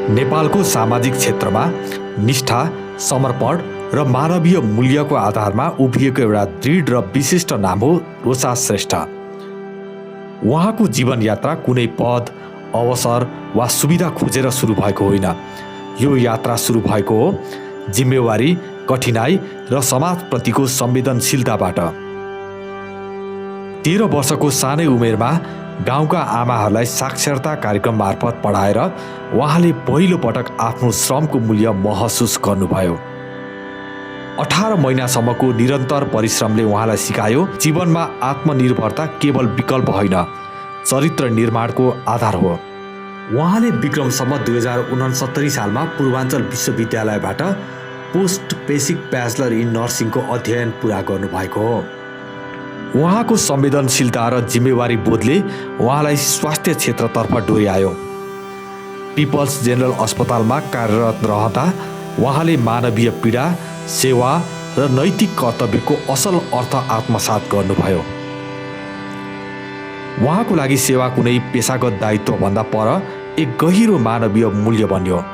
नेपालको सामाजिक क्षेत्रमा निष्ठा, समर्पण र मानवीय मूल्यको आधारमा उभिएको एउटा दृढ र विशिष्ट नाम हो रोसा श्रेष्ठ। उहाँको जीवन यात्रा कुनै पद, अवसर वा सुविधा खोजेर सुरु भएको होइन। यो यात्रा सुरु भएको हो जिम्मेवारी, कठिनाई र समाजप्रतिको संवेदनशीलताबाट। 13 वर्षको सानै उमेरमा गाउँका आमाहरूलाई साक्षरता कार्यक्रम मार्फत पढाएर उहाँले पहिलो पटक आफ्नो श्रमको मूल्य महसुस गर्नुभयो। 18 महिनासम्मको निरन्तर परिश्रमले उहाँलाई सिकायो जीवनमा आत्मनिर्भरता केवल विकल्प होइन, चरित्र निर्माणको आधार हो। उहाँले विक्रमसम्म 2069 सालमा पूर्वाञ्चल विश्वविद्यालयबाट पोस्ट बेसिक ब्याचलर इन नर्सिङको अध्ययन पुरा गर्नुभएको हो। उहाँको संवेदनशीलता र जिम्मेवारी बोधले उहाँलाई स्वास्थ्य क्षेत्रतर्फ डोर्यायो। पिपल्स जेनरल अस्पतालमा कार्यरत रहँदा उहाँले मानवीय पीडा, सेवा र नैतिक कर्तव्यको असल अर्थ आत्मसात गर्नुभयो। उहाँको लागि सेवा कुनै पेशागत दायित्वभन्दा पर एक गहिरो मानवीय मूल्य बन्यो।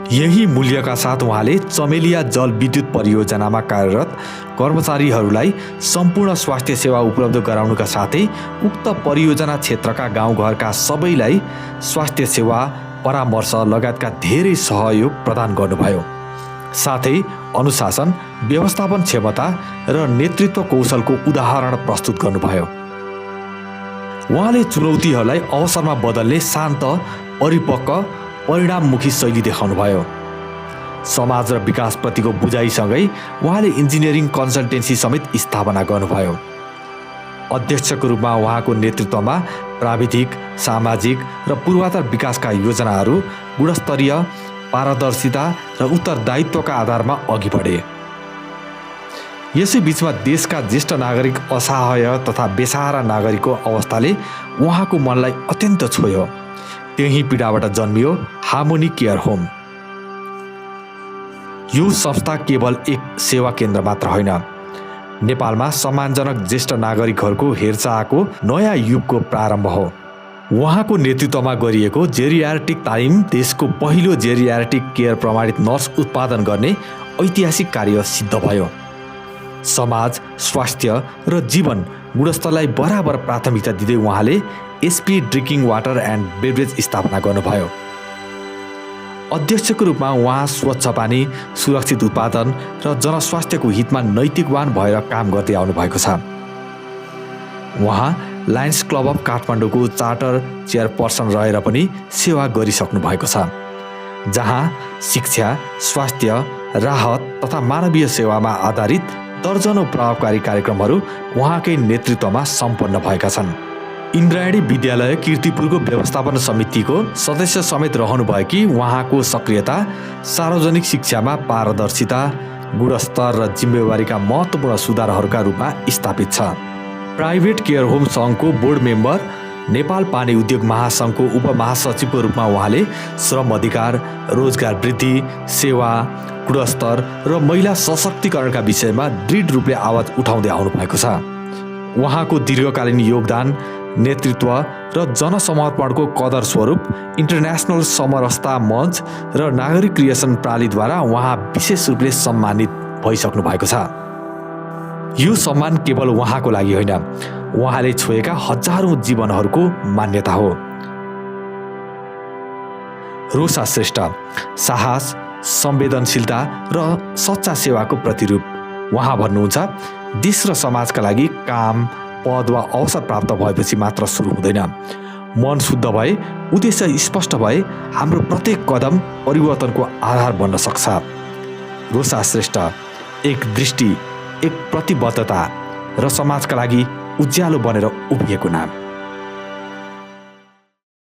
यही मूल्यका साथ उहाँले चमेलिया जल विद्युत परियोजनामा कार्यरत कर्मचारीहरूलाई सम्पूर्ण स्वास्थ्य सेवा उपलब्ध गराउनुका साथै उक्त परियोजना क्षेत्रका गाउँघरका सबैलाई स्वास्थ्य सेवा, परामर्श लगायतका धेरै सहयोग प्रदान गर्नुभयो। साथै अनुशासन, व्यवस्थापन क्षमता र नेतृत्व कौशलको उदाहरण प्रस्तुत गर्नुभयो। उहाँले चुनौतीहरूलाई अवसरमा बदल्ने शान्त, परिपक्व, परिणाममुखी शैली देखाउनुभयो। समाज र विकासप्रतिको बुझाइसँगै उहाँले इन्जिनियरिङ कन्सल्टेन्सी समेत स्थापना गर्नुभयो। अध्यक्षको रूपमा उहाँको नेतृत्वमा प्राविधिक, सामाजिक र पूर्वाधार विकासका योजनाहरू गुणस्तरीय, पारदर्शिता र उत्तरदायित्वका आधारमा अघि बढे। यसै बीचमा देशका ज्येष्ठ नागरिक असहाय तथा बेसहारा नागरिकको अवस्थाले उहाँको मनलाई अत्यन्त छोयो। त्यही पीडाबाट जन्मियो हार्मोनी केयर होम। यो संस्था केवल एक सेवा केन्द्र मात्र होइन, नेपालमा सम्मानजनक ज्येष्ठ नागरिकहरूको हेरचाहको नयाँ युगको प्रारम्भ हो। उहाँको नेतृत्वमा गरिएको जेरियाट्रिक तालिम देशको पहिलो जेरियाट्रिक केयर प्रमाणित नर्स उत्पादन गर्ने ऐतिहासिक कार्य सिद्ध भयो। समाज, स्वास्थ्य र जीवन गुणस्तरलाई बराबर प्राथमिकता दिँदै उहाँले SP drinking water and beverage स्थापना गर्नुभयो। अध्यक्षको रूपमा उहाँ स्वच्छ पानी, सुरक्षित उत्पादन र जनस्वास्थ्यको हितमा नैतिकवान भएर काम गर्दै आउनुभएको छ। उहाँ लायन्स क्लब अफ काठमाडौँको चार्टर चेयरपर्सन रहेर पनि सेवा गरिसक्नु भएको छ, जहाँ शिक्षा, स्वास्थ्य, राहत तथा मानवीय सेवामा आधारित दर्जनौं प्रभावकारी कार्यक्रमहरू उहाँकै नेतृत्वमा सम्पन्न भएका छन्। इन्द्रायणी विद्यालय कीर्तिपुरको व्यवस्थापन समितिको सदस्य समेत रहनुभएकी उहाँको सक्रियता सार्वजनिक शिक्षामा पारदर्शिता, गुणस्तर र जिम्मेवारीका महत्त्वपूर्ण सुधारहरूका रूपमा स्थापित छ। प्राइभेट केयर होम सङ्घको बोर्ड मेम्बर, नेपाल पानी उद्योग महासङ्घको उपमहासचिवको रूपमा उहाँले श्रम अधिकार, रोजगार वृद्धि, सेवा, गुणस्तर र महिला सशक्तिकरणका विषयमा दृढ रूपले आवाज उठाउँदै आउनु भएको छ। उहाँको दीर्घकालीन योगदान, नेतृत्व र जनसमर्पणको कदर स्वरूप इन्टरनेसनल समरसता मञ्च र नागरिक क्रिएसन प्रणालीद्वारा उहाँ विशेष रूपले सम्मानित भइसक्नु भएको छ। यो सम्मान केवल उहाँको लागि होइन, उहाँले छोएका हजारौं जीवनहरूको मान्यता हो। रोसा श्रेष्ठ साहस, संवेदनशीलता र सच्चा सेवाको प्रतिरूप। उहाँ भन्नुहुन्छ, देश र समाजका लागि काम, पद वा अवसर प्राप्त भएपछि मात्र सुरु हुँदैन। मन शुद्ध भए, उद्देश्य स्पष्ट भए हाम्रो प्रत्येक कदम परिवर्तनको आधार बन्न सक्छ। रोसा श्रेष्ठ एक दृष्टि, एक प्रतिबद्धता र समाजका लागि उज्यालो बनेर उभिएको नाम।